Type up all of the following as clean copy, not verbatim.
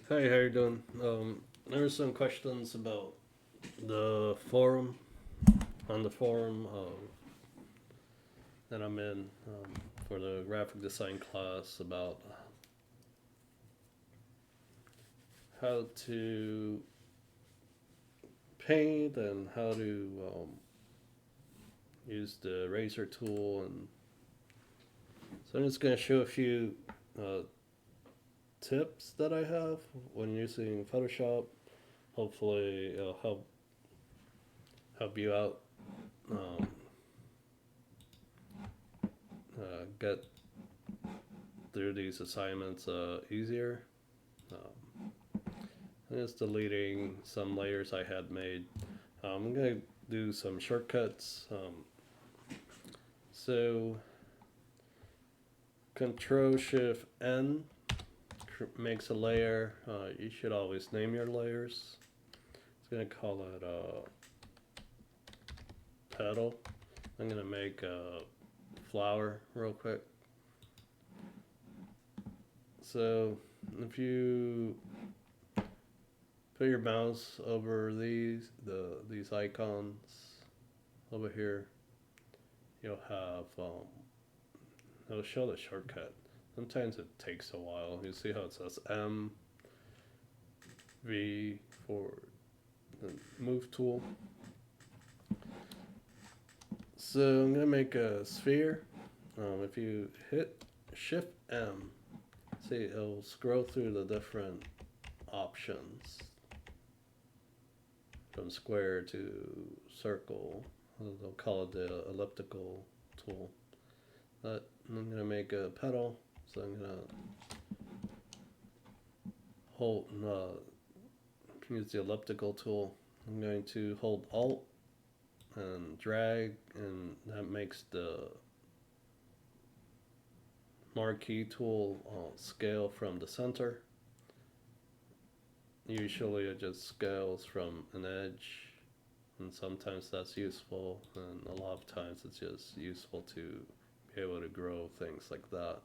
Hey, how you doing? There were some questions about the forum on the forum that I'm in for the graphic design class about how to paint and how to use the eraser tool, and so I'm just going to show a few uh, tips that I have when using Photoshop. Hopefully, it'll help you out. Um, get through these assignments easier. Um, I'm just deleting some layers I had made. I'm gonna do some shortcuts. So Control Shift N makes a layer. You should always name your layers. It's gonna call it a petal. I'm gonna make a flower real quick. So if you put your mouse over these icons over here, you'll have it'll show the shortcut. Sometimes it takes a while. You see how it says MV for the move tool. So I'm gonna make a sphere. If you hit Shift M, see it'll scroll through the different options from square to circle. They'll call it the elliptical tool. But I'm gonna make a petal, so I'm gonna hold use the elliptical tool. I'm going to hold Alt and drag, and that makes the marquee tool scale from the center. Usually it just scales from an edge, and sometimes that's useful, and a lot of times it's just useful to be able to grow things like that,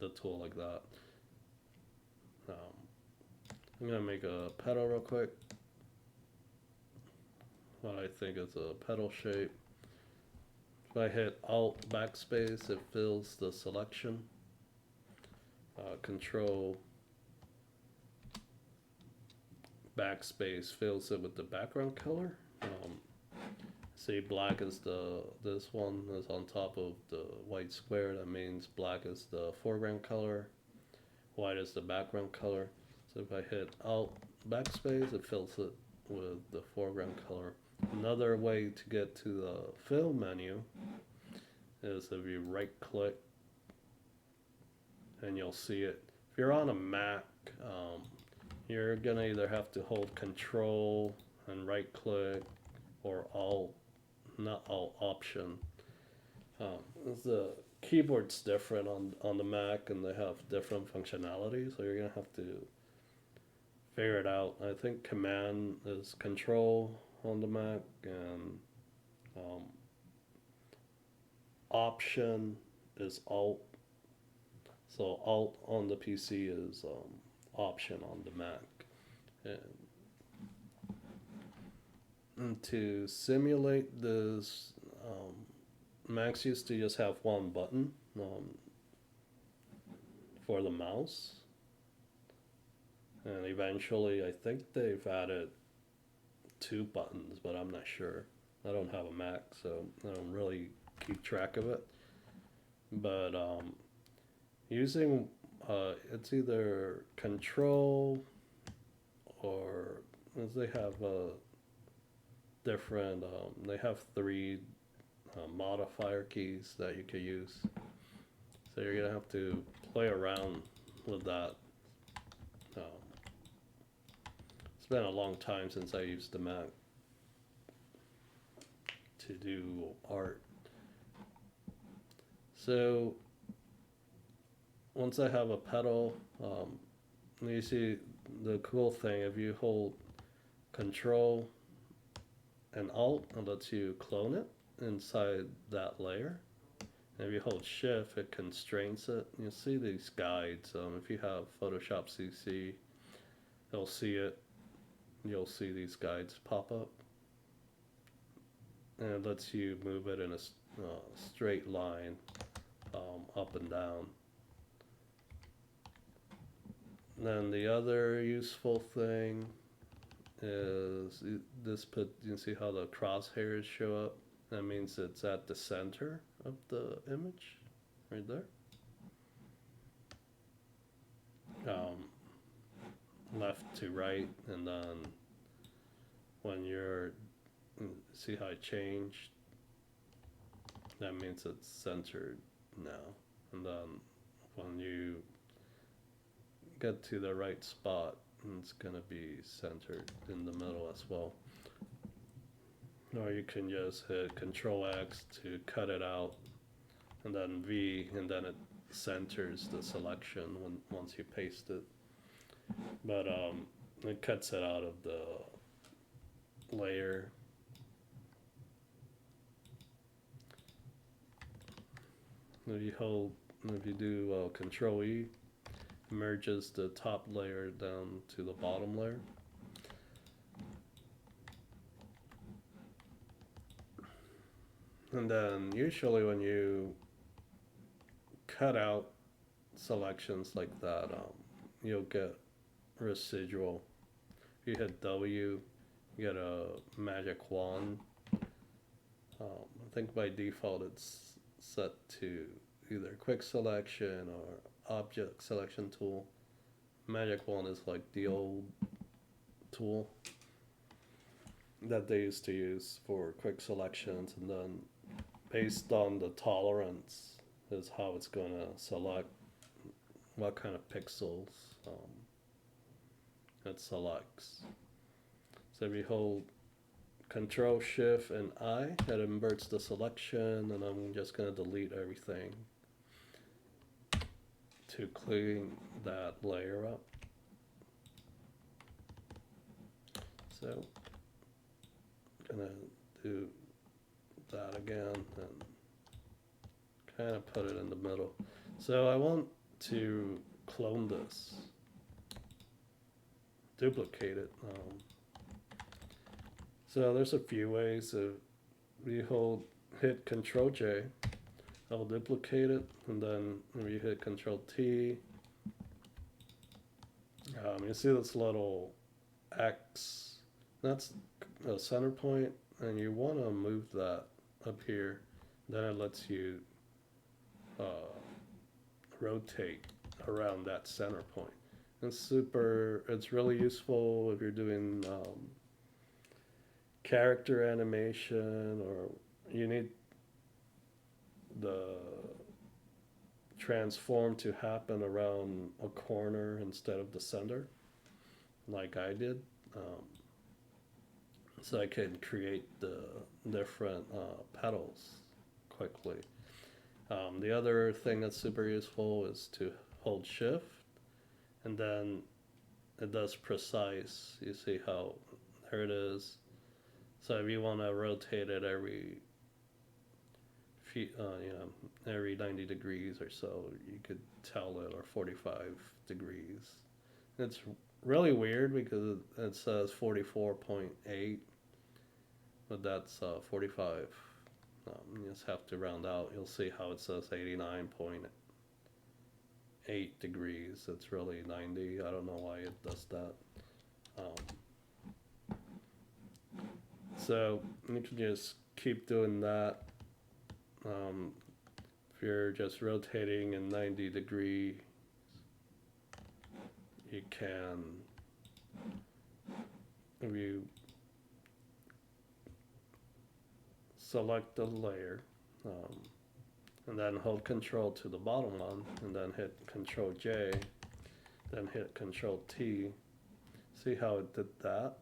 the tool like that. Um, I'm gonna make a petal real quick. What I think is a petal shape. If I hit Alt backspace, it fills the selection. Control backspace fills it with the background color. See, black is this one is on top of the white square. That means black is the foreground color, white is the background color. So if I hit Alt backspace, it fills it with the foreground color. Another way to get to the fill menu is if you right click and you'll see it. If you're on a Mac, you're gonna either have to hold Control and right click, or Alt, not Alt, Option. The keyboard's different on the Mac, and they have different functionality, so you're gonna have to figure it out. I think Command is Control on the Mac, and um, Option is Alt. So Alt on the PC is Option on the Mac. And to simulate this, Macs used to just have one button for the mouse, and eventually I think they've added two buttons, but I'm not sure. I don't have a Mac, so I don't really keep track of it. But using it's either Control, or as they have different. They have three modifier keys that you could use. So you're gonna have to play around with that. Um, it's been a long time since I used the Mac to do art. So once I have a pedal, you see the cool thing. If you hold Control and Alt, it lets you clone it inside that layer. And if you hold shift, it constrains it. You'll see these guides. If you have Photoshop CC, you'll see it. You'll see these guides pop up. And it lets you move it in a straight line, up and down. Then the other useful thing is this put, you can see how the crosshairs show up. That means it's at the center of the image, right there. Left to right, and then when you're, see how it changed? That means it's centered now. And then when you get to the right spot, it's gonna be centered in the middle as well. Or you can just hit Control X to cut it out, and then V, and then it centers the selection once you paste it. But it cuts it out of the layer. If you do Control E, merges the top layer down to the bottom layer. And then usually when you cut out selections like that, you'll get residual. If you hit W, you get a magic wand. I think by default it's set to either quick selection or object selection tool. Magic wand is like the old tool that they used to use for quick selections, and then based on the tolerance is how it's going to select what kind of pixels it selects. So if you hold Control Shift and I, that inverts the selection, and I'm just going to delete everything to clean that layer up. So I'm gonna do that again and kind of put it in the middle. So I want to clone this, duplicate it. So there's a few ways. If we hit Control J, I'll duplicate it, and then if you hit Control T, you see this little X, that's a center point, and you want to move that up here. Then it lets you rotate around that center point. It's really useful if you're doing character animation, or you need the transform to happen around a corner instead of the center, like I did. So I can create the different petals quickly. The other thing that's super useful is to hold shift, and then it does precise. You see how there it is. So if you want to rotate it every every 90 degrees or so, you could tell it, or 45 degrees. It's really weird because it says 44.8, but that's 45. You just have to round out. You'll see how it says 89.8 degrees. It's really 90. I don't know why it does that. So you can just keep doing that. If you're just rotating in 90 degree, you can, if you select the layer, and then hold Control to the bottom one, and then hit Control J, then hit Control T. See how it did that?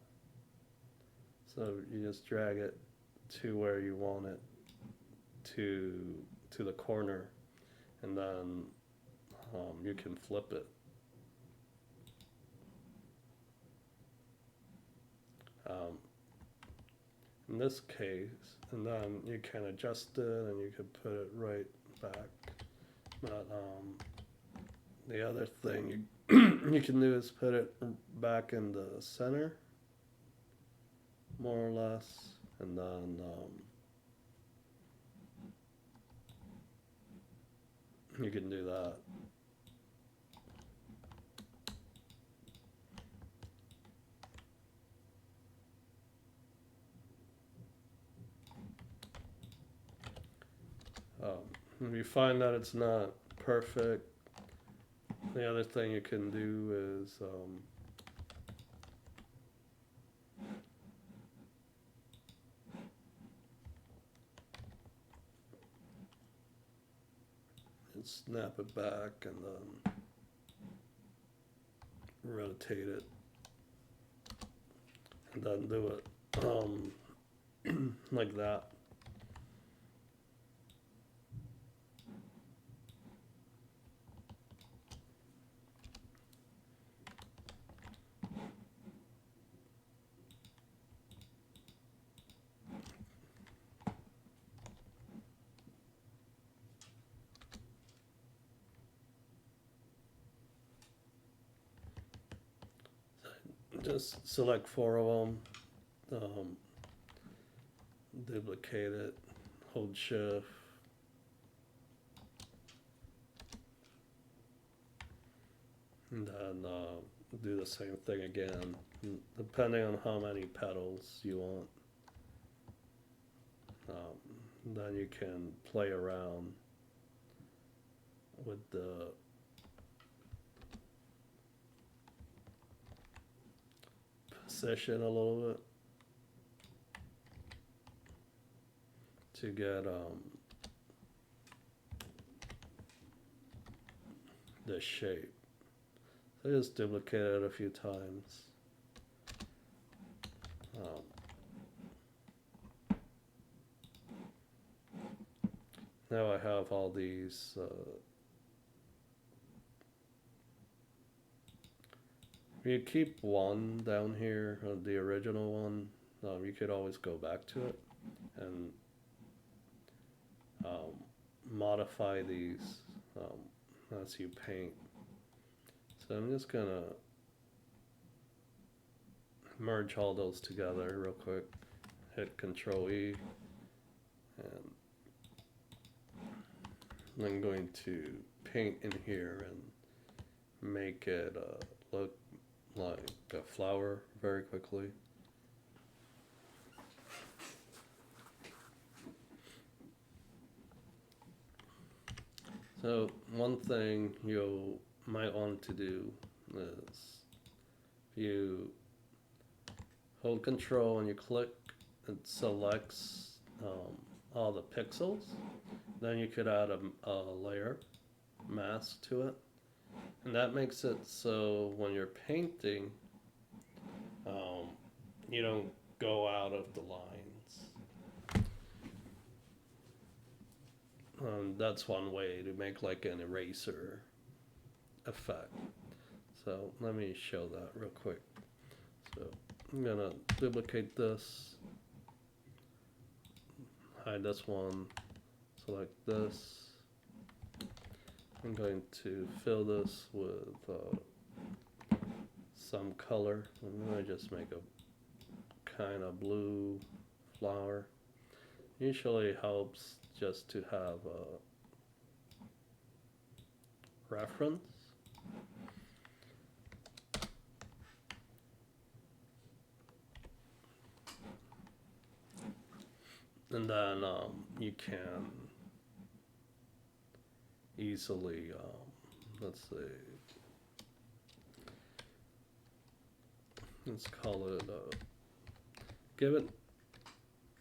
So you just drag it to where you want it to the corner, and then you can flip it. In this case, and then you can adjust it, and you can put it right back. But the other thing you, you can do is put it back in the center, more or less, and then you can do that. If you find that it's not perfect, the other thing you can do is snap it back and then rotate it, and then do it like that. Just select 4 of them, duplicate it, hold shift, and then do the same thing again, depending on how many petals you want. Then you can play around with the position a little bit to get the shape. So just duplicate it a few times. Now I have all these you keep one down here, the original one, you could always go back to it and modify these as you paint. So I'm just gonna merge all those together real quick, hit Control E, and I'm going to paint in here and make it look like a flower very quickly. So one thing you might want to do is you hold Control and you click, it selects all the pixels. Then you could add a layer mask to it, and that makes it so when you're painting, you don't go out of the lines. That's one way to make like an eraser effect. So let me show that real quick. So I'm gonna duplicate this, hide this one, select this. I'm going to fill this with some color. I'm going to just make a kind of blue flower. Usually helps just to have a reference. And then you can easily, let's call it, give it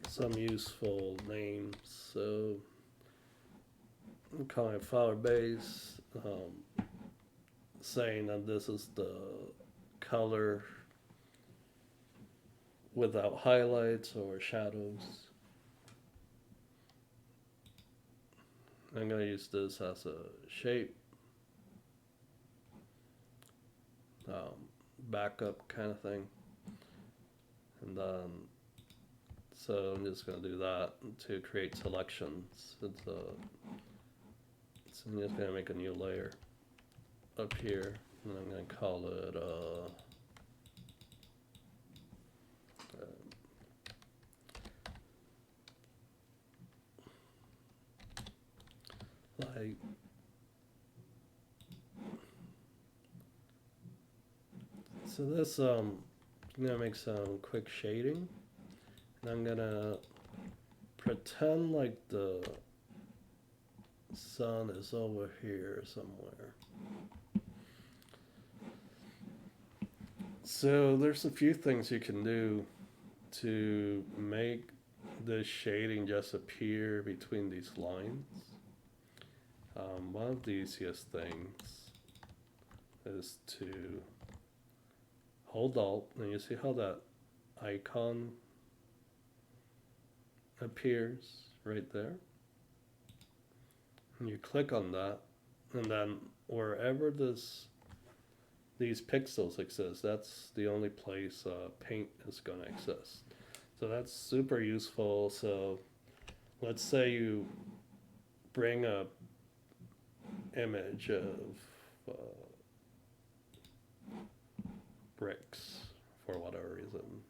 some useful names. So I'm calling it flower base, saying that this is the color without highlights or shadows. I'm going to use this as a shape, backup kind of thing. And then, so I'm just going to do that to create selections. It's So I'm just gonna make a new layer up here, and I'm gonna call it light. So this I'm gonna make some quick shading, and I'm gonna pretend like the sun is over here somewhere. So there's a few things you can do to make the shading just appear between these lines. One of the easiest things is to hold Alt, and you see how that icon appears right there? And you click on that, and then wherever these pixels exist, that's the only place paint is going to exist. So that's super useful. So let's say you bring a image of bricks for whatever reason,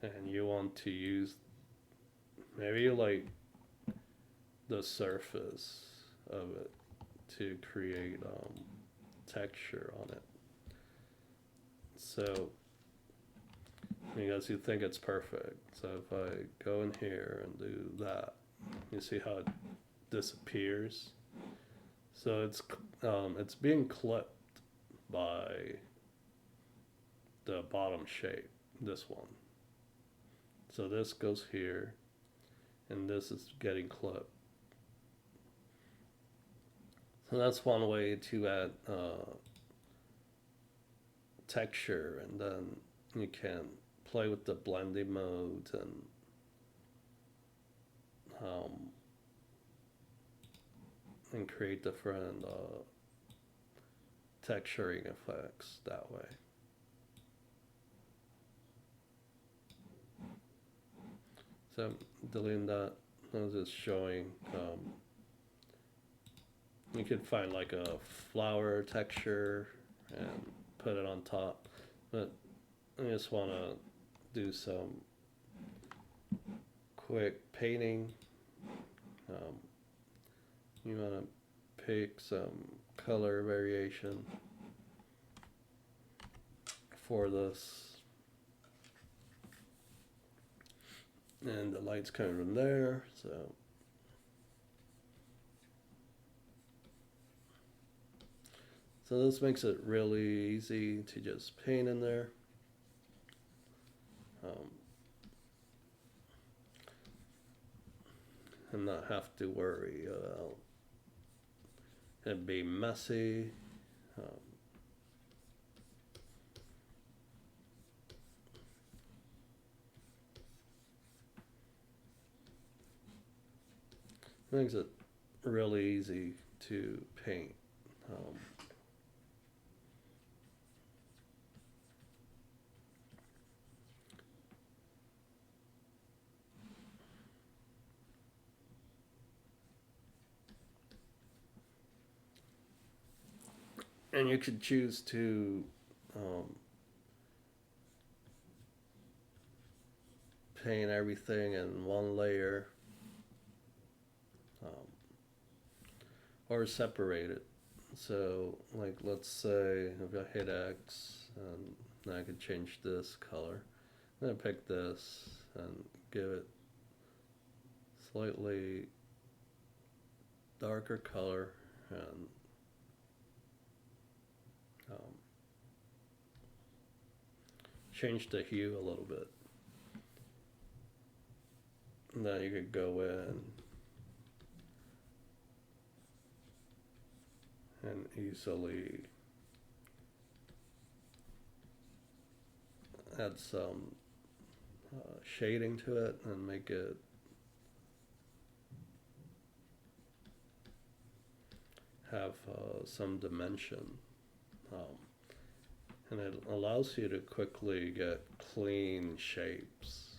and you want to use maybe like the surface of it to create texture on it. So because you think it's perfect, so if I go in here and do that, you see how it disappears. So it's being clipped by the bottom shape, this one. So this goes here, and this is getting clipped. So that's one way to add texture, and then you can play with the blending mode and create different texturing effects that way. So I'm deleting that. I was just showing. You could find like a flower texture and put it on top, but I just want to do some quick painting. You want to pick some color variation for this, and the light's coming from there, so this makes it really easy to just paint in there. And not have to worry about it being messy. Makes it really easy to paint. And you could choose to paint everything in one layer, or separate it. So like let's say if I hit X, and then I could change this color. I'm gonna pick this and give it slightly darker color, and change the hue a little bit. And then you could go in and easily add some shading to it and make it have some dimension. And it allows you to quickly get clean shapes.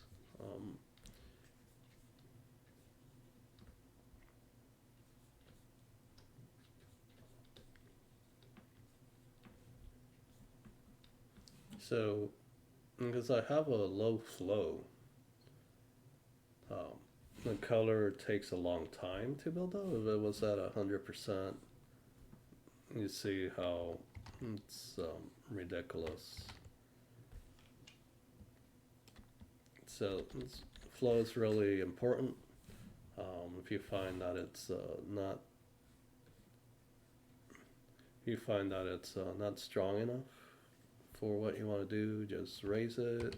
So, because I have a low flow, um, the color takes a long time to build up. If it was at 100%, you see how it's ridiculous. So, flow is really important. If you find that it's not, if you find that it's not strong enough for what you want to do, just raise it,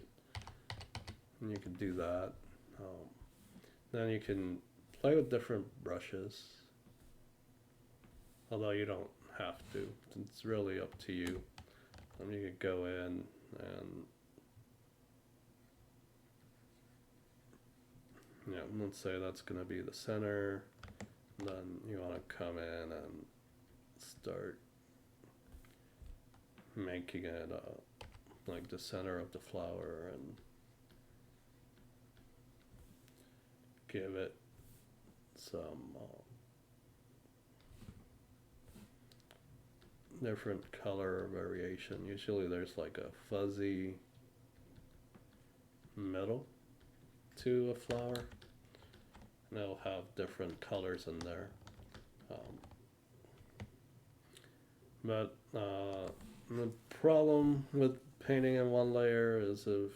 and you can do that. Um, then you can play with different brushes, although you don't have to. It's really up to you. You could go in and let's say that's going to be the center. Then you want to come in and start making it like the center of the flower and give it some different color variation. Usually there's like a fuzzy middle to a flower, and it'll have different colors in there. But the problem with painting in one layer is if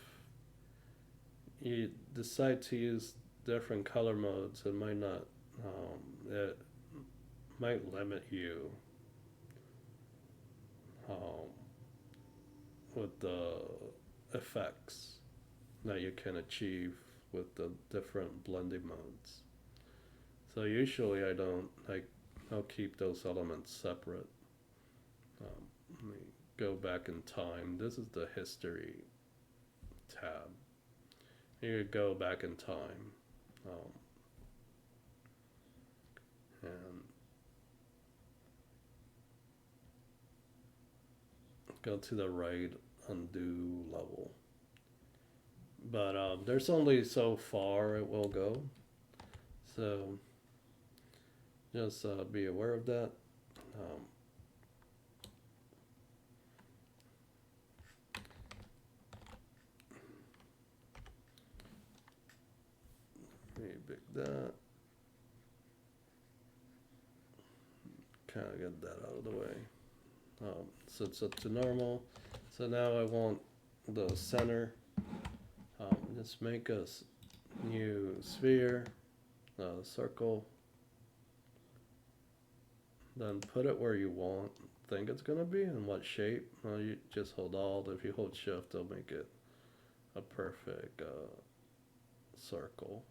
you decide to use different color modes, it it might limit you um, with the effects that you can achieve with the different blending modes. So usually I'll keep those elements separate. Let me go back in time. This is the history tab. You go back in time and go to the right undo level. But there's only so far it will go. So just be aware of that. Um, Big that. Kind of get that out of the way. So it's up to normal. So now I want the center. Just make a new sphere, circle. Then put it where you think it's gonna be and what shape. You just hold Alt. If you hold Shift, it'll make it a perfect circle.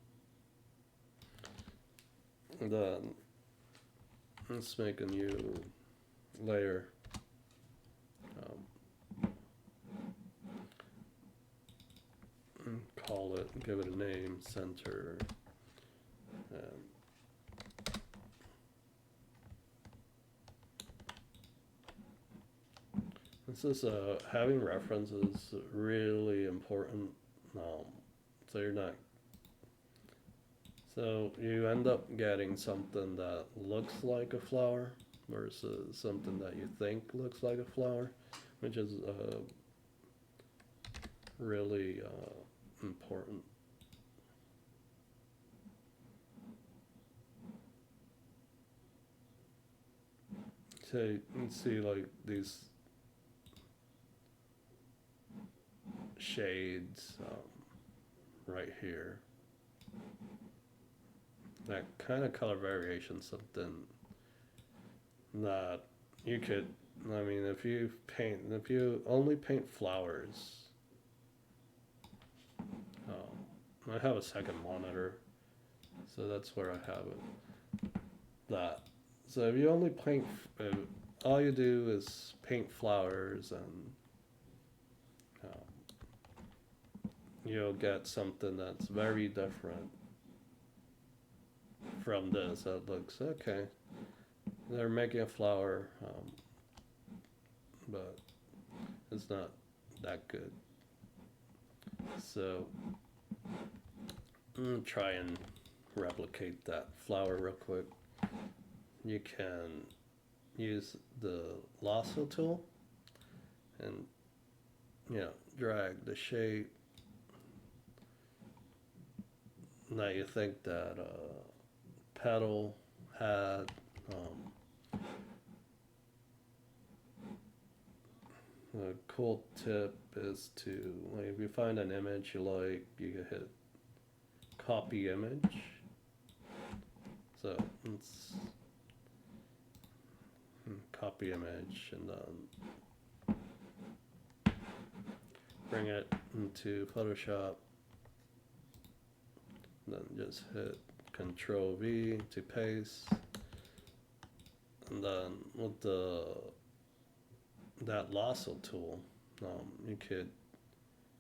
And then let's make a new layer. Call it, give it a name, center. This is having references really important. So you're not. So you end up getting something that looks like a flower versus something that you think looks like a flower, which is really important. So you can see like these shades right here. That kind of color variation, something that you could, if you only paint flowers, I have a second monitor, so that's where I have that. So if you only paint, all you do is paint flowers, and you'll get something that's very different from this. That looks okay. They're making a flower, but it's not that good. So I'm gonna try and replicate that flower real quick. You can use the lasso tool and drag the shape that you think that Petal had. A cool tip is to, like, if you find an image you like, you can hit copy image. So let's copy image and then bring it into Photoshop. Then just hit Control V to paste. And then with that lasso tool, you could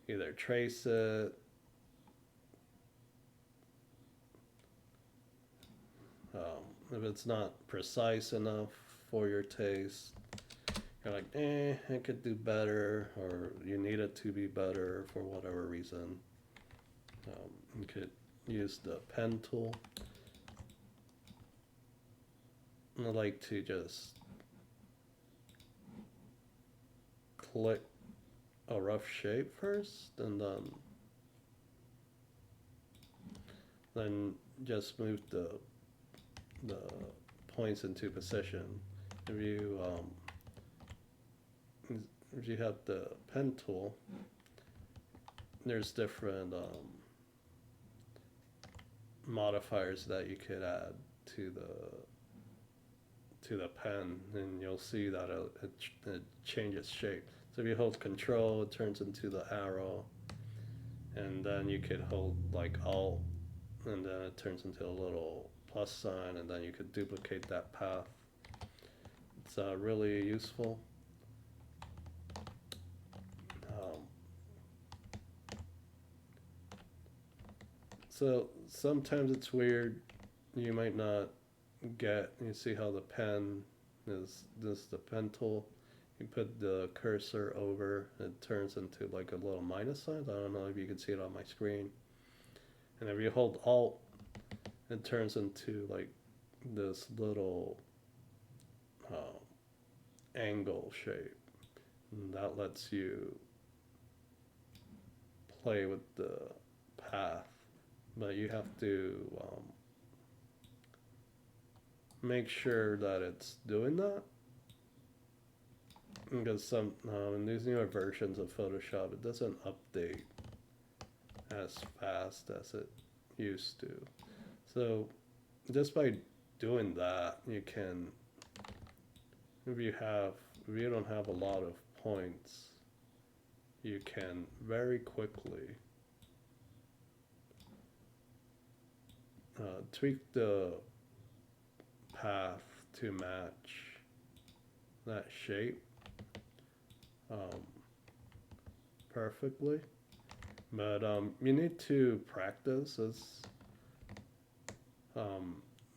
either trace it, if it's not precise enough for your taste, you're like, I could do better, or you need it to be better for whatever reason. You could use the pen tool. And I like to just click a rough shape first, and then just move the points into position. If you have the pen tool, there's different modifiers that you could add to the pen, and you'll see that it changes shape. So if you hold Control, it turns into the arrow, and then you could hold like Alt, and then it turns into a little plus sign, and then you could duplicate that path. It's really useful. So sometimes it's weird. You might not get. You see how the pen is. This is the pen tool. You put the cursor over, it turns into like a little minus sign. I don't know if you can see it on my screen. And if you hold Alt, it turns into like this little angle shape. And that lets you play with the path, but you have to make sure that it's doing that, because in these newer versions of Photoshop, it doesn't update as fast as it used to. So just by doing that, you can, if you don't have a lot of points, you can very quickly tweak the path to match that shape perfectly. But you need to practice. It's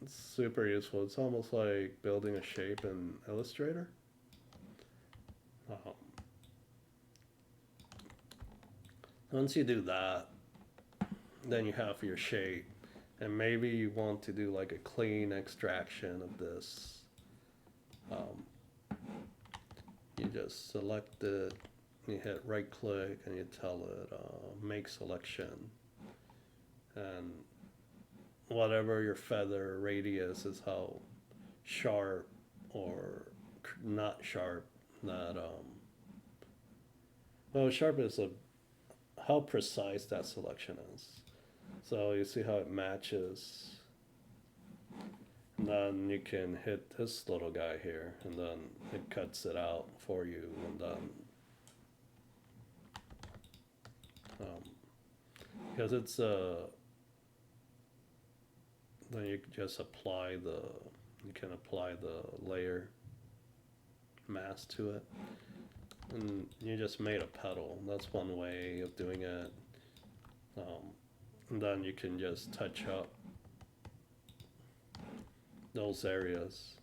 super useful. It's almost like building a shape in Illustrator. Once you do that, then you have your shape, and maybe you want to do like a clean extraction of this. You just select it, you hit right click, and you tell it make selection, and whatever your feather radius is, how sharp or not sharp that well, sharp is how precise that selection is. So you see how it matches. And then you can hit this little guy here, and then it cuts it out for you. And then because it's then you just you can apply the layer mask to it, and you just made a petal. That's one way of doing it. And then you can just touch up those areas.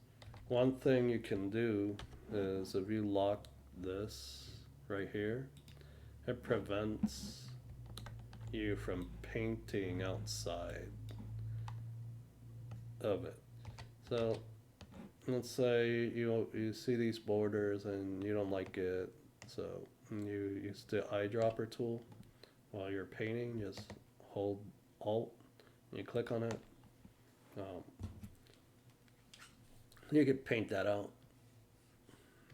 One thing you can do is, if you lock this right here, it prevents you from painting outside of it. So let's say you see these borders and you don't like it, so and you use the eyedropper tool while you're painting. Just hold Alt and you click on it. Um, you could paint that out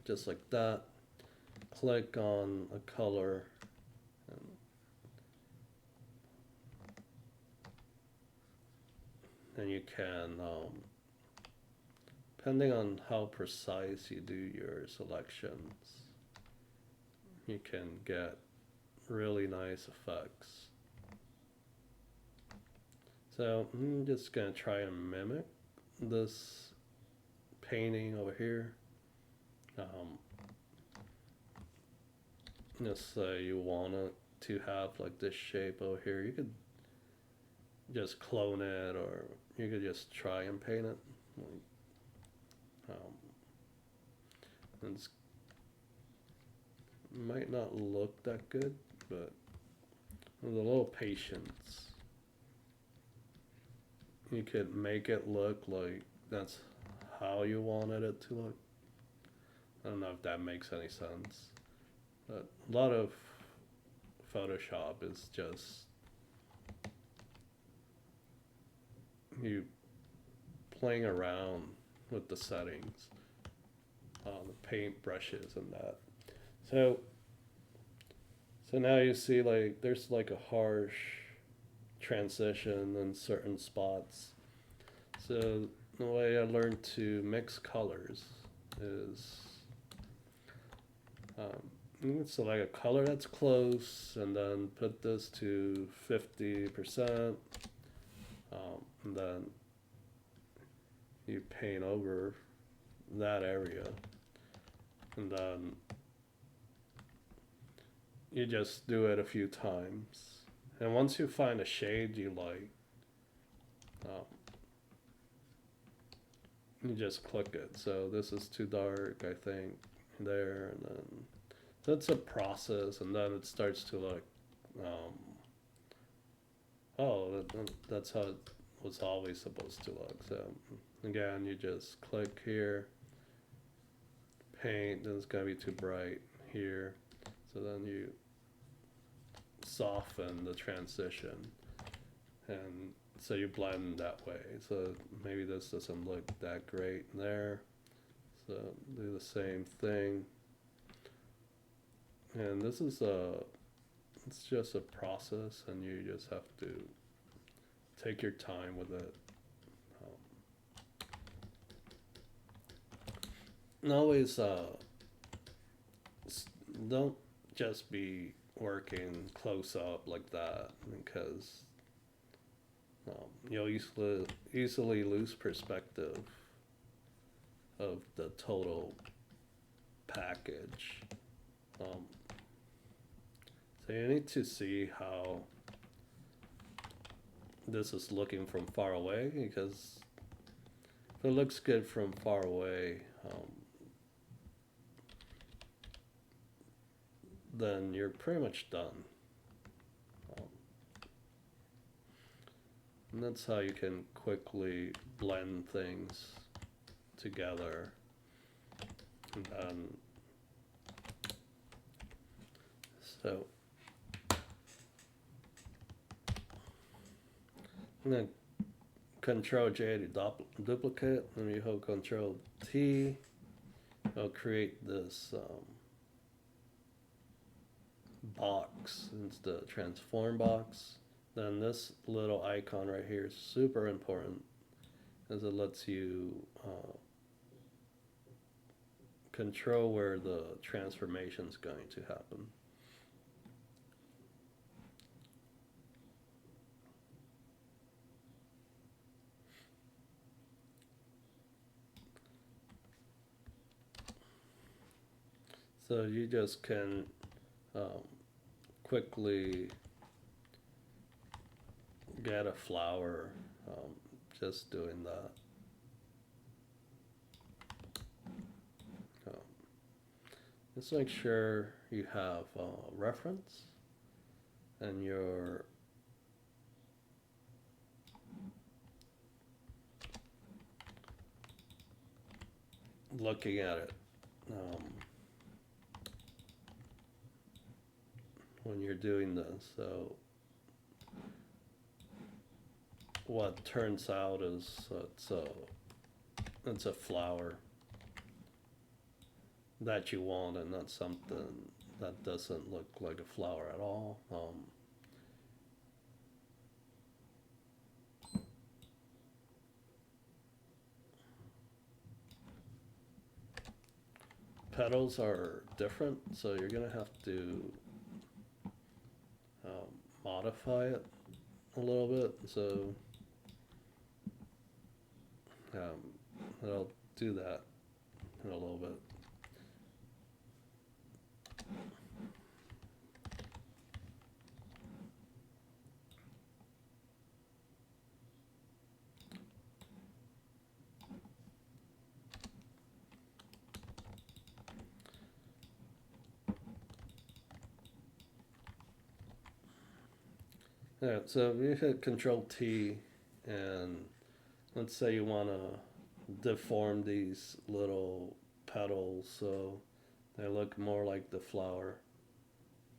just like that. Click on a color, and you can, depending on how precise you do your selections, you can get really nice effects. So I'm just gonna try and mimic this painting over here. Just say you want it to have like this shape over here. You could just clone it, or you could just try and paint it. It might not look that good, but with a little patience, you could make it look like that's how you wanted it to look. I don't know if that makes any sense. But a lot of Photoshop is just you playing around with the settings, the paint brushes and that. So now you see like there's like a harsh transition in certain spots. So the way I learned to mix colors is select a color that's close and then put this to 50%, and then you paint over that area, and then you just do it a few times, and once you find a shade you like, you just click it. So this is too dark, I think, there, and then that's a process, and then it starts to look, that's how it was always supposed to look. So again, you just click here, paint, then it's gonna be too bright here, so then you soften the transition, and so you blend that way. So maybe this doesn't look that great there, so do the same thing. And this is it's just a process, and you just have to take your time with it. And always don't just be working close up like that, because you'll easily lose perspective of the total package. So you need to see how this is looking from far away, because if it looks good from far away, then you're pretty much done. And that's how you can quickly blend things together. And then, so I'm going to Control J to duplicate, and you hold Control T. I'll create this box. It's the transform box. Then this little icon right here is super important, as it lets you control where the transformation is going to happen. So you just can quickly get a flower just doing that. Just make sure you have reference, and you're looking at it. when you're doing this. So what turns out is it's a flower that you want, and not something that doesn't look like a flower at all. Petals are different, so you're gonna have to modify it a little bit. So I'll do that in a little bit. Yeah, so if you hit Control T, and let's say you want to deform these little petals so they look more like the flower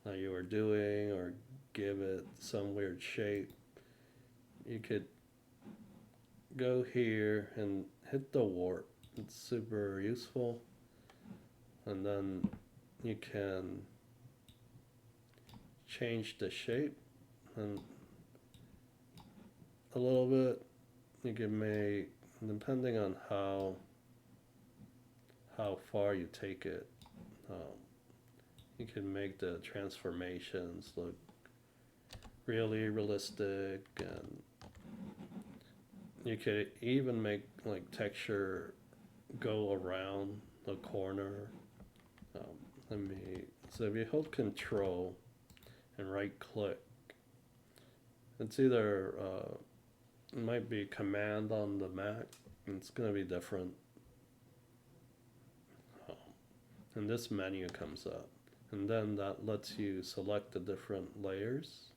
that you were doing, or give it some weird shape, you could go here and hit the warp. It's super useful. And then you can change the shape and a little bit. You can make, depending on how far you take it, you can make the transformations look really realistic, and you could even make like texture go around the corner. Let me. So if you hold Control and right click, it's either it might be Command on the Mac. It's gonna be different. And this menu comes up, and then that lets you select the different layers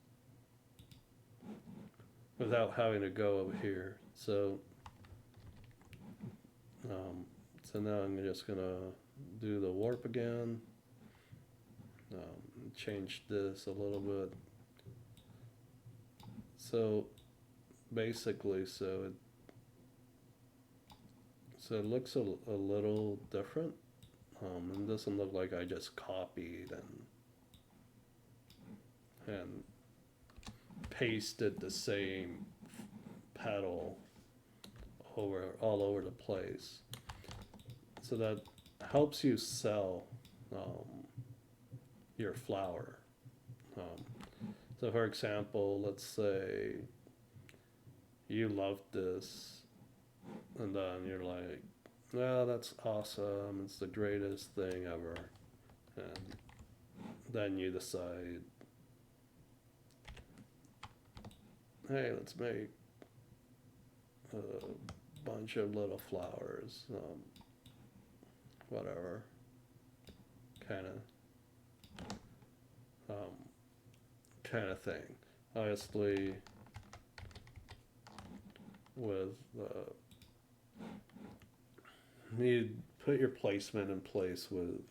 without having to go over here. So now I'm just gonna do the warp again. Change this a little bit. So basically, so it looks a little different. It doesn't look like I just copied and pasted the same petal all over the place. So that helps you sell your flower. So for example, let's say you love this, and then you're like, well, that's awesome, it's the greatest thing ever. And then you decide, hey, let's make a bunch of little flowers, whatever, kind of thing. Obviously, with you put your placement in place with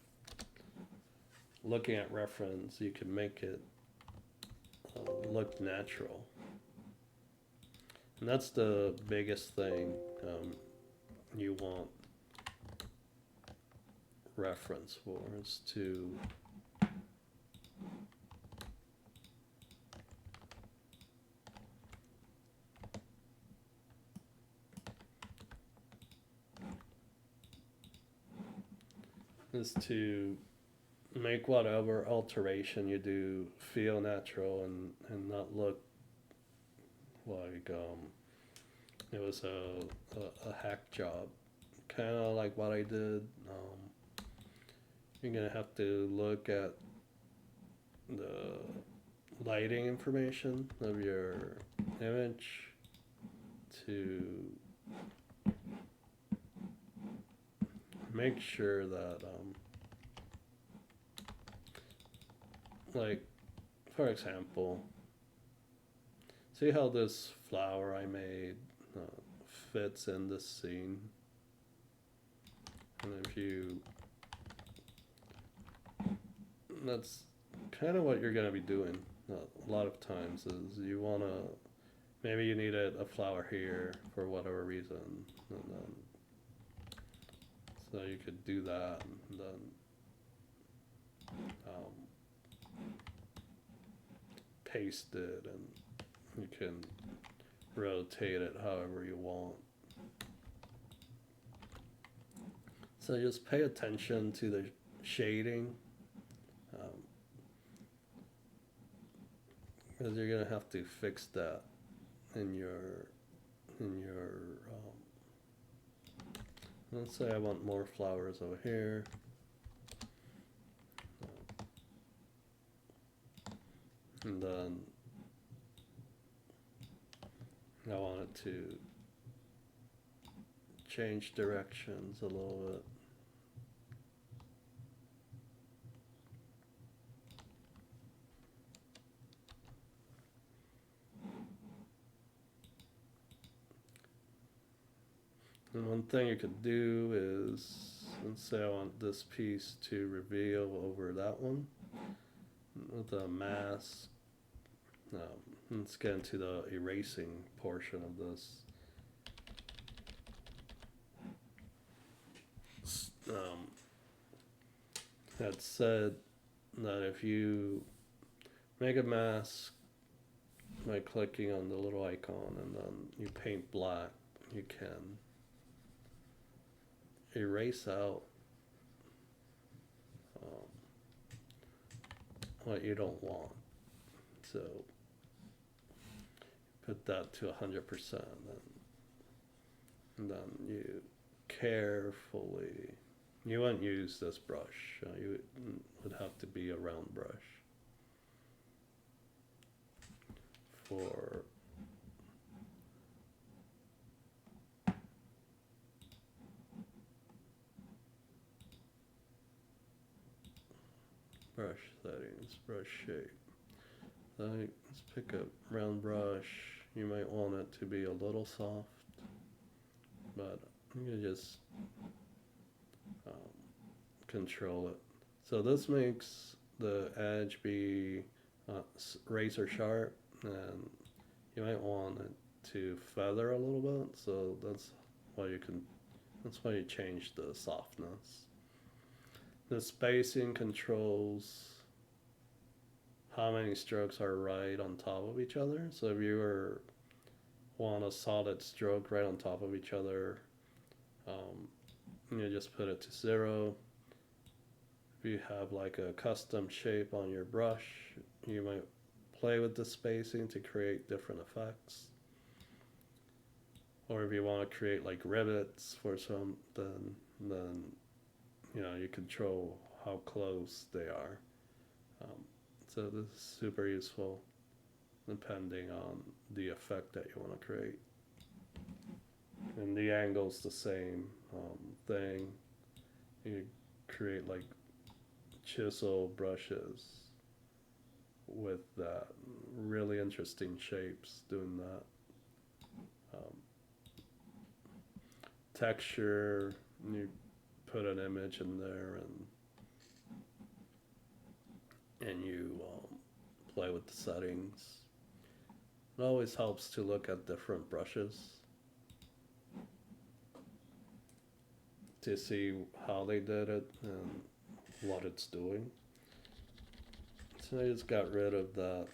looking at reference, you can make it look natural. And that's the biggest thing you want reference for, is to make whatever alteration you do feel natural, and not look like it was a hack job, kind of like what I did. You're gonna have to look at the lighting information of your image to make sure that like, for example, see how this flower I made fits in this scene? And if you, that's kind of what you're gonna be doing a lot of times is you wanna maybe you need a flower here for whatever reason, and then so you could do that, and then paste it, and you can rotate it however you want. So just pay attention to the shading, because you're gonna have to fix that in your let's say I want more flowers over here. And then I want it to change directions a little bit. And one thing you could do is, let's say I want this piece to reveal over that one with a mask. Let's get into the erasing portion of this. That said that if you make a mask by clicking on the little icon and then you paint black, you can erase out what you don't want. So put that to 100%, and then you carefully, you won't use this brush, you would have to be a round brush for brush settings, brush shape. Let's pick a round brush. You might want it to be a little soft, but you can just control it. So this makes the edge be razor sharp, and you might want it to feather a little bit. So that's why you change the softness. The spacing controls how many strokes are right on top of each other. So if you want a solid stroke right on top of each other, you just put it to 0. If you have like a custom shape on your brush, you might play with the spacing to create different effects. Or if you want to create like rivets for something, then you control how close they are. So this is super useful depending on the effect that you want to create. And the angle's the same thing. You create like chisel brushes with that, really interesting shapes doing that. Texture, you put an image in there, and you play with the settings. It always helps to look at different brushes to see how they did it and what it's doing. So I just got rid of that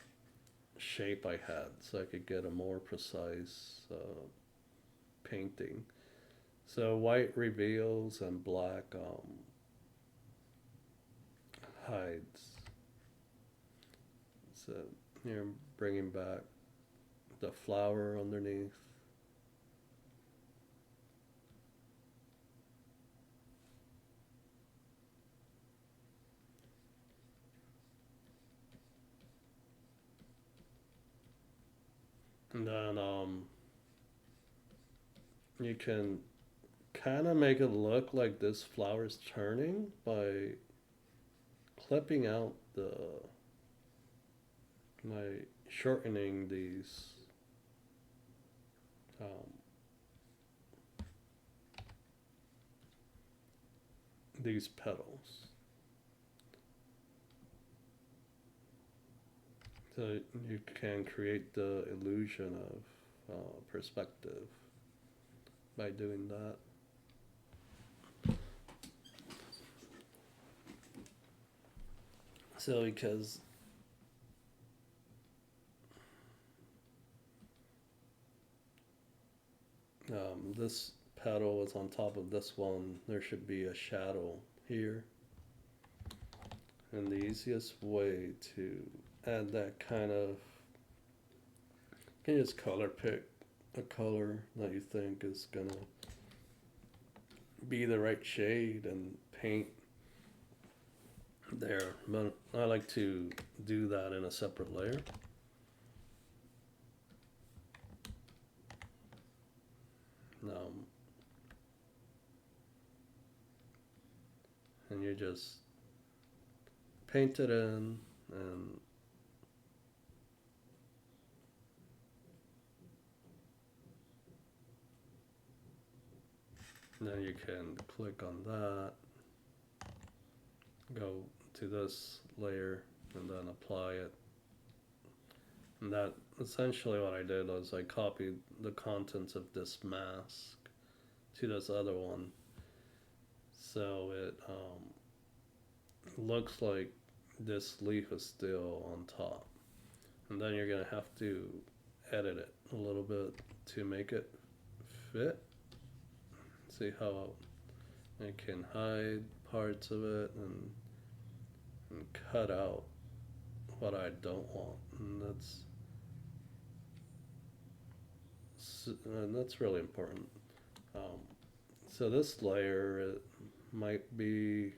shape I had so I could get a more precise painting. So white reveals and black hides. So here I'm bringing back the flower underneath. And then you can kind of make it look like this flower's turning by clipping out by shortening these petals. So you can create the illusion of perspective by doing that. So because this pedal is on top of this one, there should be a shadow here. And the easiest way to add that kind of, you can just color pick a color that you think is gonna be the right shade and paint there. But I like to do that in a separate layer. Um, and you just paint it in, and then you can click on that, go to this layer, and then apply it. And that essentially what I did was I copied the contents of this mask to this other one, so it looks like this leaf is still on top. And then you're gonna have to edit it a little bit to make it fit. See how I can hide parts of it and cut out what I don't want. And that's really important. Um, so this layer, it might be,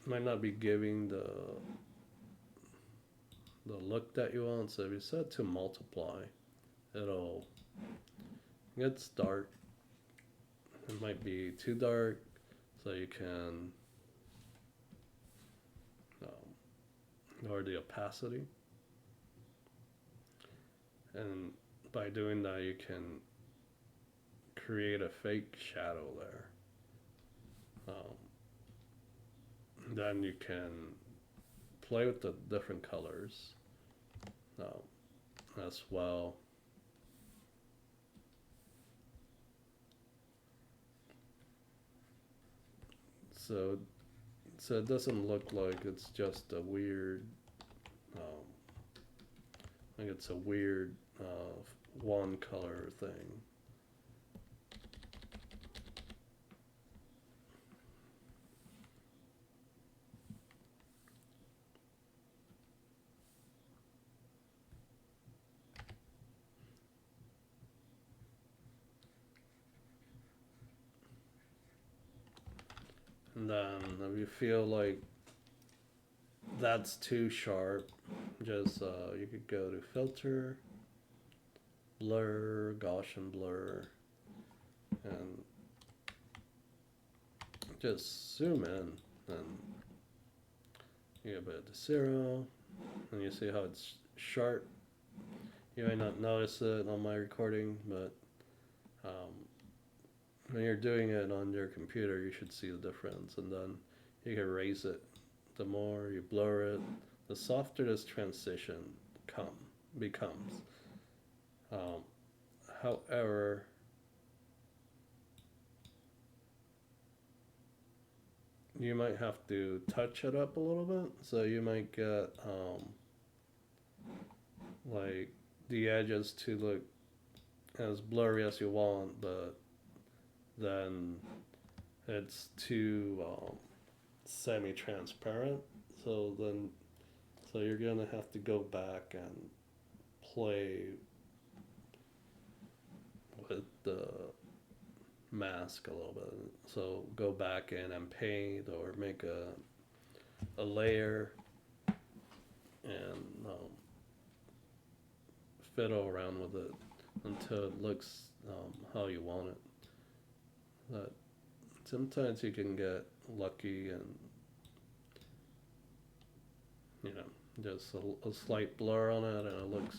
might not be giving the look that you want. So if you set to multiply, it'll get dark. It might be too dark, so you can lower the opacity. And by doing that, you can create a fake shadow there. Then you can play with the different colors as well. So it doesn't look like it's just a weird, like it's a weird one color thing. And then if you feel like that's too sharp, just you could go to filter, blur, Gaussian blur, and just zoom in, and you get a bit to 0, and you see how it's sharp. You might not notice it on my recording, but when you're doing it on your computer, you should see the difference. And then you can raise it. The more you blur it, the softer this transition becomes. However, you might have to touch it up a little bit. So you might get like the edges to look as blurry as you want, but then it's too semi-transparent. So you're gonna have to go back and play with the mask a little bit. So go back in and paint or make a layer and fiddle around with it until it looks how you want it. But sometimes you can get lucky and just a slight blur on it, and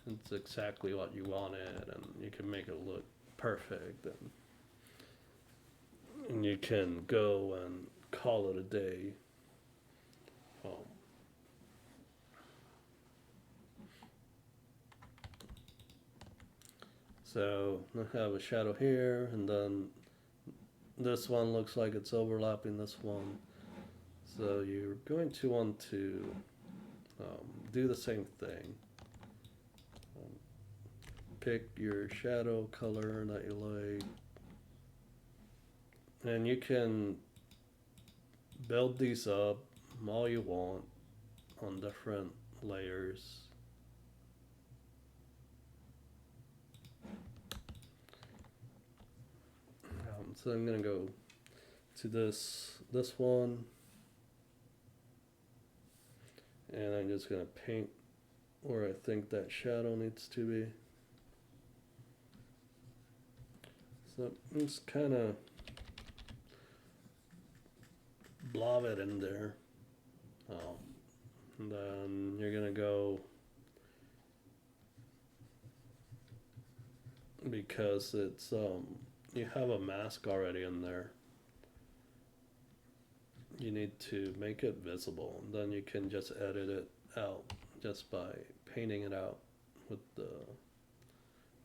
it's exactly what you wanted, and you can make it look perfect, and you can go and call it a day. So I have a shadow here, and then this one looks like it's overlapping this one. So you're going to want to do the same thing. Um, Pick your shadow color that you like, and you can build these up all you want on different layers. So I'm gonna go to this one, and I'm just gonna paint where I think that shadow needs to be. So just kind of blob it in there. And then you're gonna go, because it's you have a mask already in there. You need to make it visible, and then you can just edit it out just by painting it out with the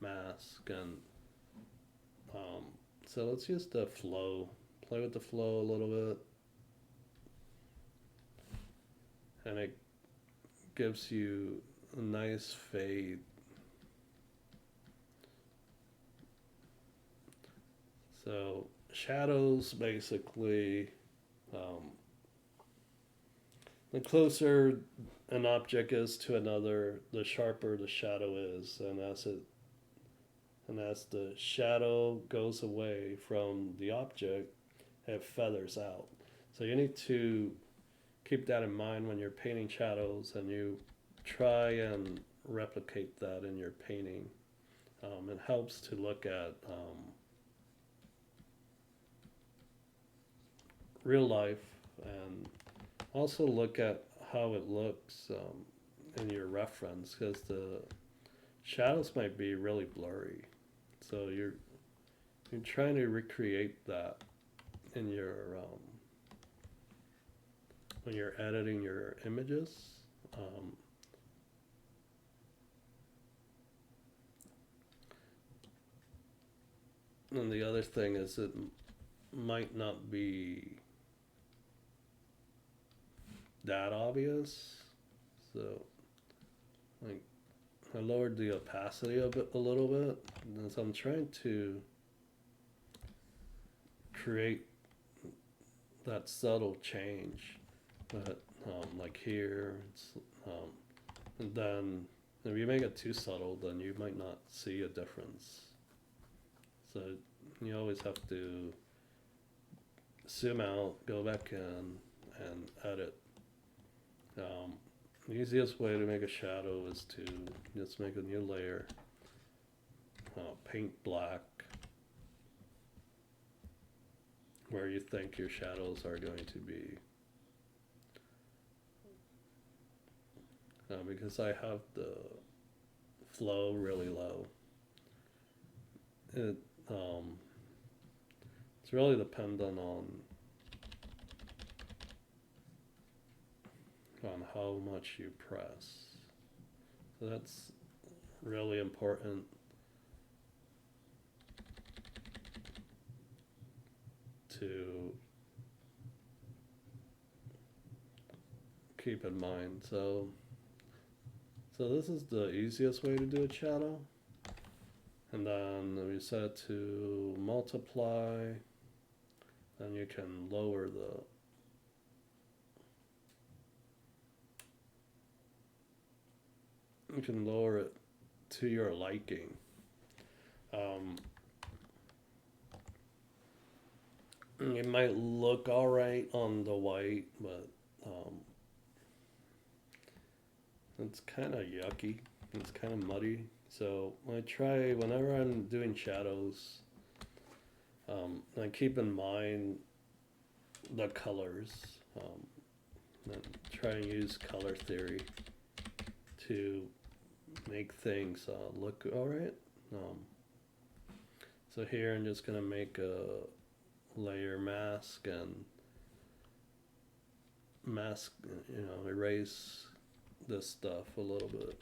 mask. And so let's use the flow. Play with the flow a little bit, and it gives you a nice fade. So shadows basically, the closer an object is to another, the sharper the shadow is, and as the shadow goes away from the object, it feathers out. So you need to keep that in mind when you're painting shadows, and you try and replicate that in your painting. It helps to look at real life, and also look at how it looks in your reference, because the shadows might be really blurry. So you're trying to recreate that in your when you're editing your images. Um, and the other thing is, it might not be that obvious. So, like, I lowered the opacity of it a little bit, and so I'm trying to create that subtle change. But like here, it's and then if you make it too subtle, then you might not see a difference. So you always have to zoom out, go back in, and edit. The easiest way to make a shadow is to just make a new layer, paint black where you think your shadows are going to be. Because I have the flow really low, it it's really dependent on how much you press. So that's really important to keep in mind. So this is the easiest way to do a shadow. And then we set it to multiply, then you can lower it to your liking. It might look alright on the white, but it's kind of yucky. It's kind of muddy. So whenever I'm doing shadows, I keep in mind the colors, and try and use color theory to make things look alright. So here I'm just gonna make a layer mask, and erase this stuff a little bit.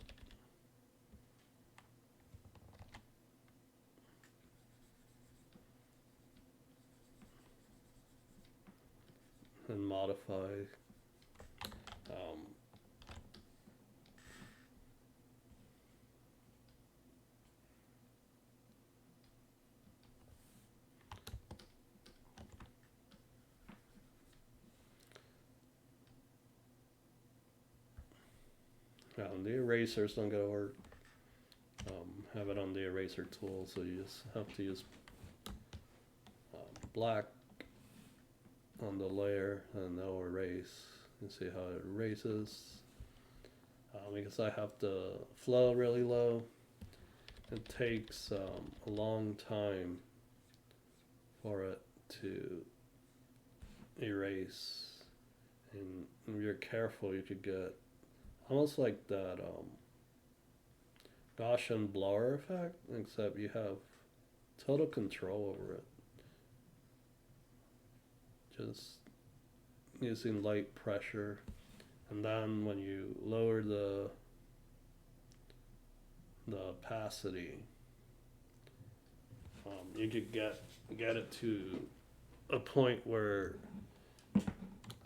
and modify. Um, the eraser's not gonna work. Have it on the eraser tool, so you just have to use black on the layer and they'll erase. You see how it erases. Because I have the flow really low, it takes a long time for it to erase. And if you're careful, you could get almost like that Gaussian blur effect, except you have total control over it. Just using light pressure, and then when you lower the opacity, you could get it to a point where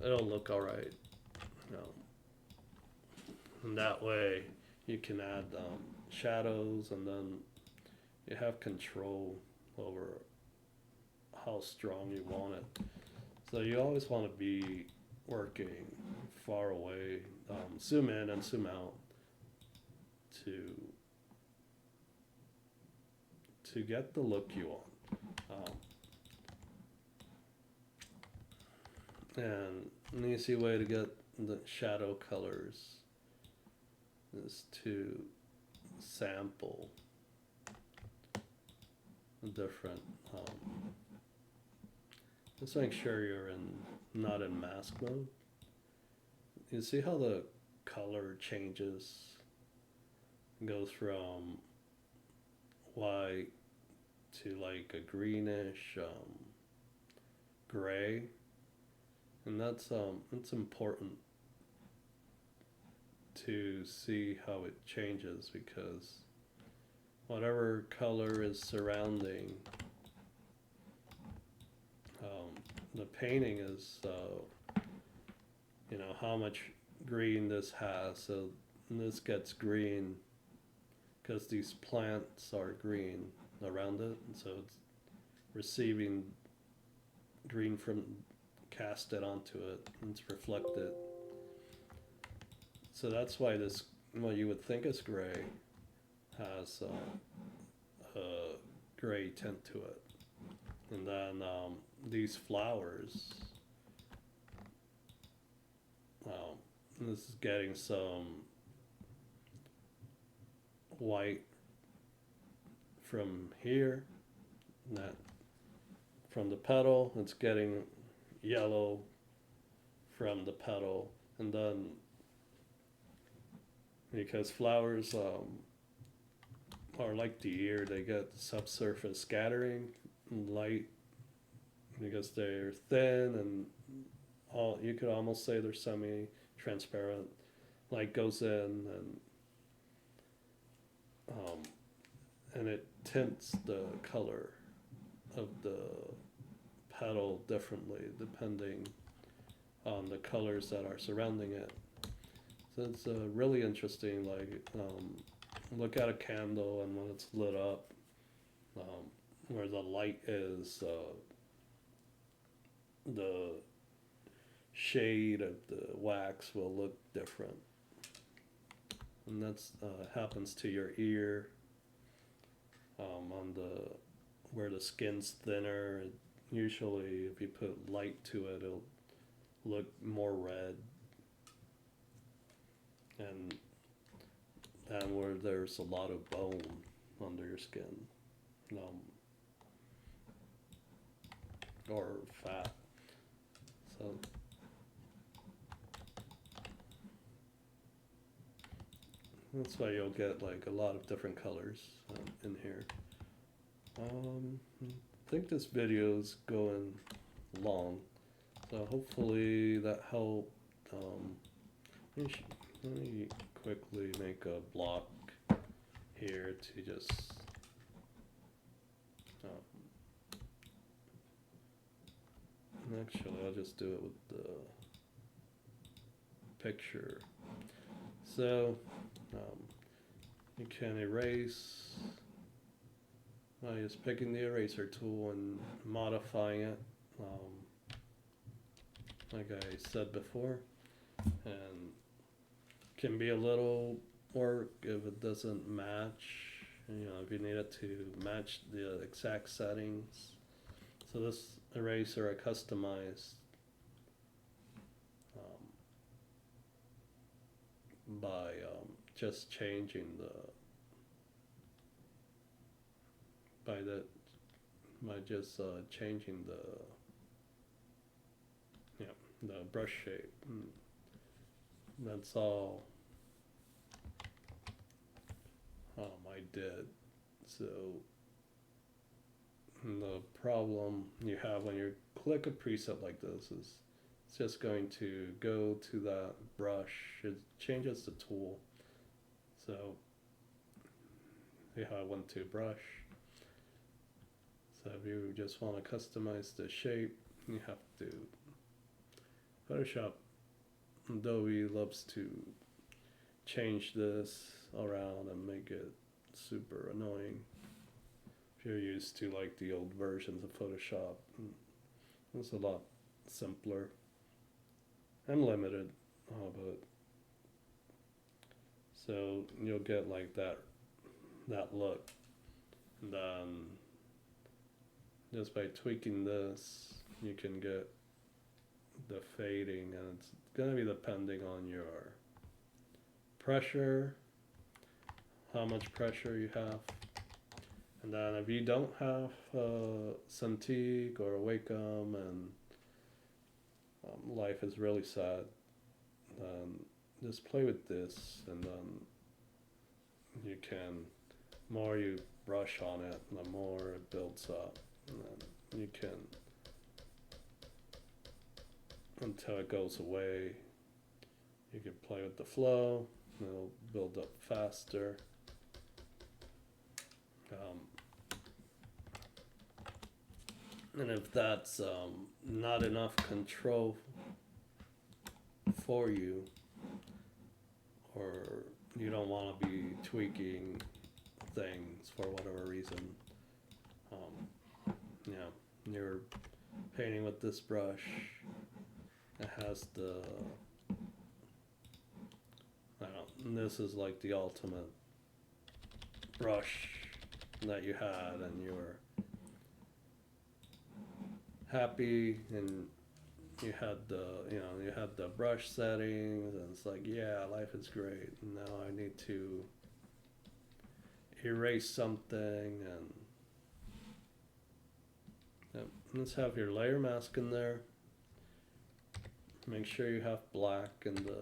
it'll look alright. And that way you can add shadows, and then you have control over how strong you want it. So you always want to be working far away, zoom in and zoom out to get the look you want. And an easy way to get the shadow colors is to sample different. Just make sure you're not in mask mode. You see how the color changes? It goes from white to like a greenish gray, and that's it's important to see how it changes, because whatever color is surrounding the painting is how much green this has. So this gets green because these plants are green around it, and so it's receiving green from casted onto it, and it's reflected. So that's why this, what you would think is gray, has a gray tint to it. And then these flowers, this is getting some white from here, that from the petal, it's getting yellow from the petal, and then because flowers are like the ear, they get subsurface scattering and light because they're thin, and you could almost say they're semi-transparent. Light goes in, and it tints the color of the petal differently depending on the colors that are surrounding it. So it's really interesting. Like, look at a candle, and when it's lit up, where the light is, the shade of the wax will look different, and that's happens to your ear. On the where the skin's thinner, usually if you put light to it, it'll look more red. And where there's a lot of bone under your skin, or fat. So that's why you'll get like a lot of different colors in here. I think this video is going long, so hopefully that helped. Let me quickly make a block here to just Actually, I'll just do it with the picture. So, um, you can erase by just picking the eraser tool and modifying it, like I said before, and can be a little work if it doesn't match. You know, if you need it to match the exact settings. So this eraser I customized by just changing by just changing the brush shape. That's all I did. So the problem you have when you click a preset like this is it's just going to go to that brush. It changes the tool. So see how I went to brush. So if you just want to customize the shape, you have to Photoshop. Adobe loves to change this around and make it super annoying. If you're used to like the old versions of Photoshop, it's a lot simpler and limited. But so you'll get like that look, and then just by tweaking this, you can get the fading, and it's gonna be depending on your pressure, how much pressure you have. And then if you don't have Cintiq or Wacom and life is really sad, then just play with this, and then you can, more you brush on it, the more it builds up, and then you can, until it goes away, you can play with the flow, it'll build up faster. And if that's not enough control for you, or you don't want to be tweaking things for whatever reason, you're painting with this brush. It has the, I don't know, this is like the ultimate brush that you had, and you were happy, and you had the brush settings, and it's like, yeah, life is great. And now I need to erase something, and let's have your layer mask in there. Make sure you have black in the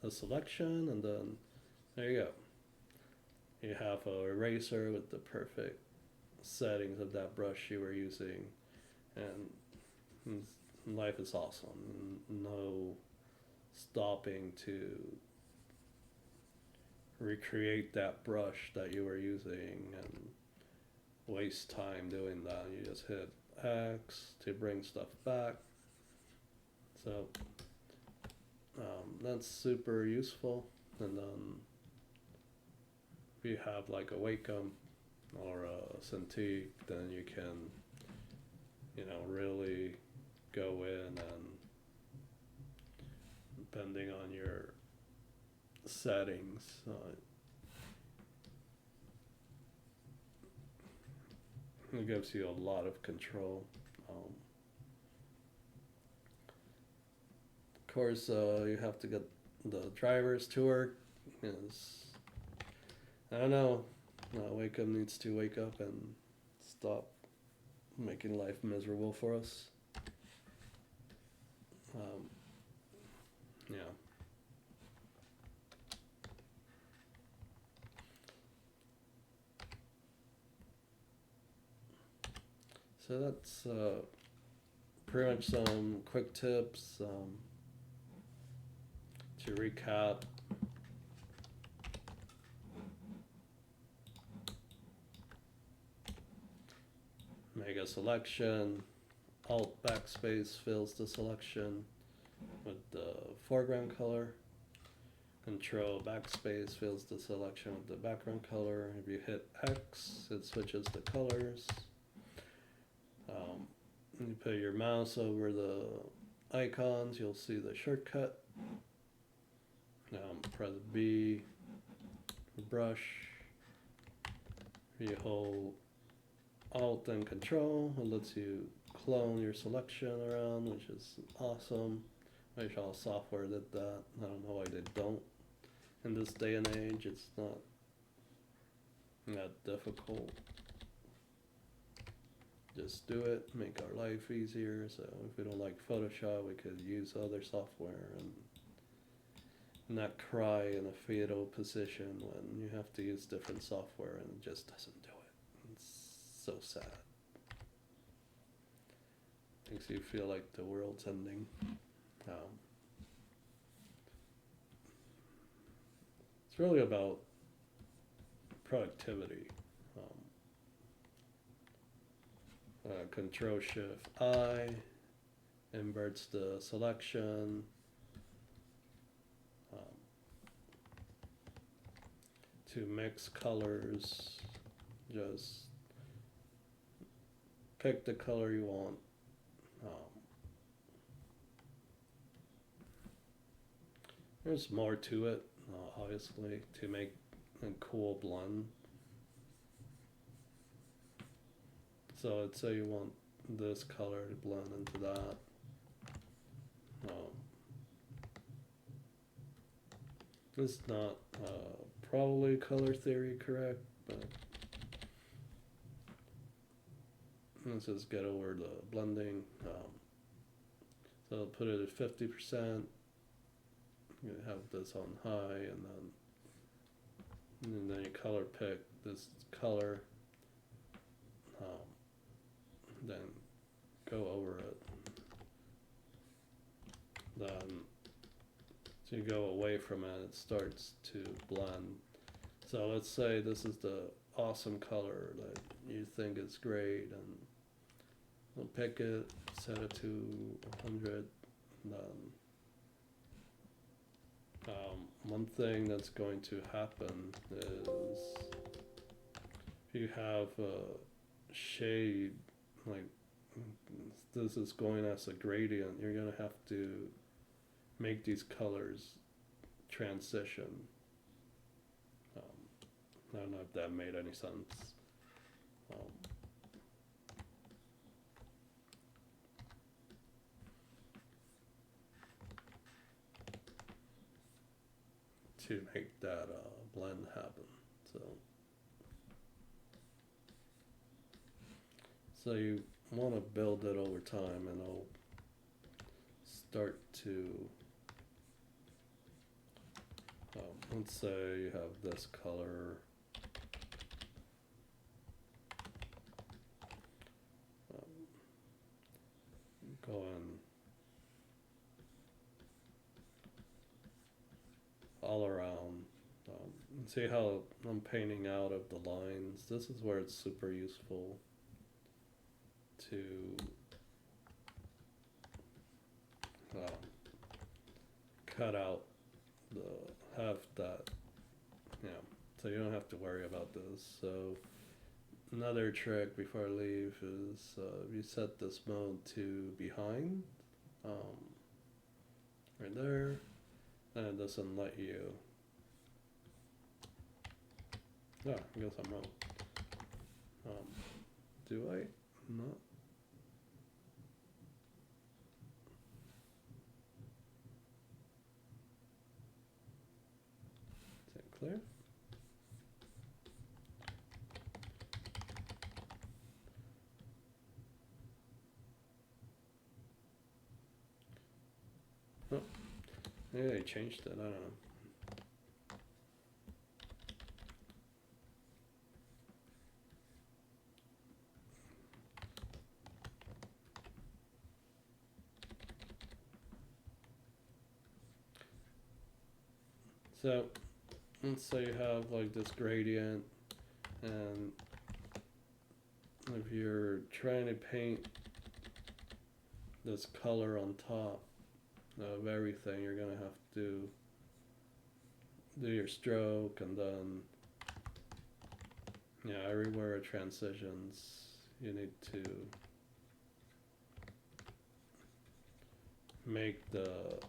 selection, and then there you go. You have a eraser with the perfect settings of that brush you were using, and life is awesome. No stopping to recreate that brush that you were using and waste time doing that. You just hit X to bring stuff back. So that's super useful. And then if you have like a Wacom or a Cintiq, then you can, really go in, and depending on your settings, it gives you a lot of control. Of course, you have to get the drivers to work. I don't know, Wacom needs to wake up and stop making life miserable for us. Yeah. So that's pretty much some quick tips to recap. make a selection. Alt backspace fills the selection with the foreground color. Control backspace fills the selection with the background color. If you hit X, it switches the colors. You put your mouse over the icons, you'll see the shortcut. Press B for brush. You hold Alt and Control, it lets you clone your selection around, which is awesome. I wish all software did that. I don't know why they don't. In this day and age, it's not that difficult. Just do it, make our life easier. So if we don't like Photoshop, we could use other software and not cry in a fetal position when you have to use different software and it just doesn't do it. It's so sad. Makes you feel like the world's ending. It's really about productivity. Control Shift I inverts the selection. To mix colors, just pick the color you want. There's more to it, obviously, to make a cool blend. So let's say you want this color to blend into that. This is not probably color theory correct, but let's just get over the blending. So I'll put it at 50%. You have this on high, and then you color pick this color. Then go over it. Then so you go away from it, it starts to blend. So let's say this is the awesome color that you think is great, and we'll pick it, set it to 100. One thing that's going to happen is if you have a shade, like this is going as a gradient, you're going to have to make these colors transition. I don't know if that made any sense. To make that blend happen. So you want to build it over time, and it'll start to, let's say you have this color. Going all around. See how I'm painting out of the lines? This is where it's super useful to cut out have that, so you don't have to worry about this. So another trick before I leave is you set this mode to behind, right there, and it doesn't let you. I guess I'm wrong. Do I not? Is that clear? Oh, maybe they changed it. I don't know. So let's say you have like this gradient, and if you're trying to paint this color on top of everything, you're gonna have to do your stroke, and then everywhere it transitions, you need to make the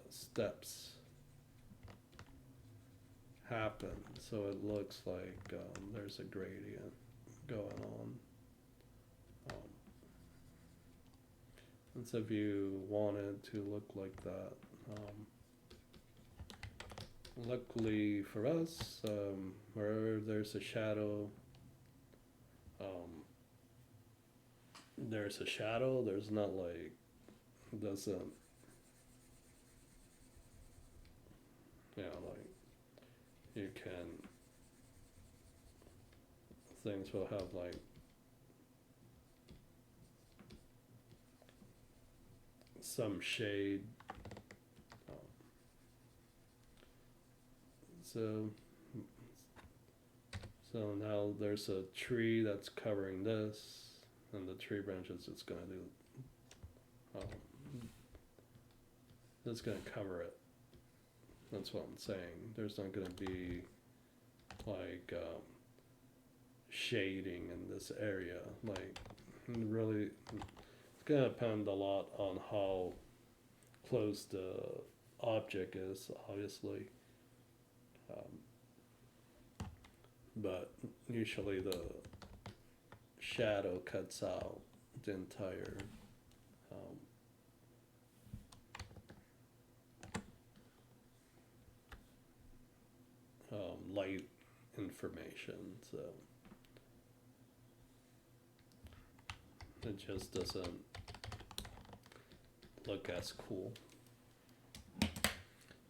steps happen so it looks like there's a gradient going on. And so if you want it to look like that, luckily for us, wherever there's a shadow, there's a shadow. There's not like, doesn't, like you can, things will have like some shade. So now there's a tree that's covering this, and the tree branches it's gonna do, it's gonna cover it. That's what I'm saying. There's not gonna be like shading in this area. Like really, it's gonna depend a lot on how close the object is, obviously. But usually the shadow cuts out the entire light information, so it just doesn't look as cool.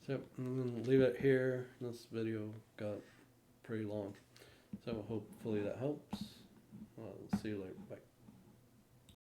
So I'm gonna leave it here. This video got pretty long, so hopefully that helps. See you later. Bye.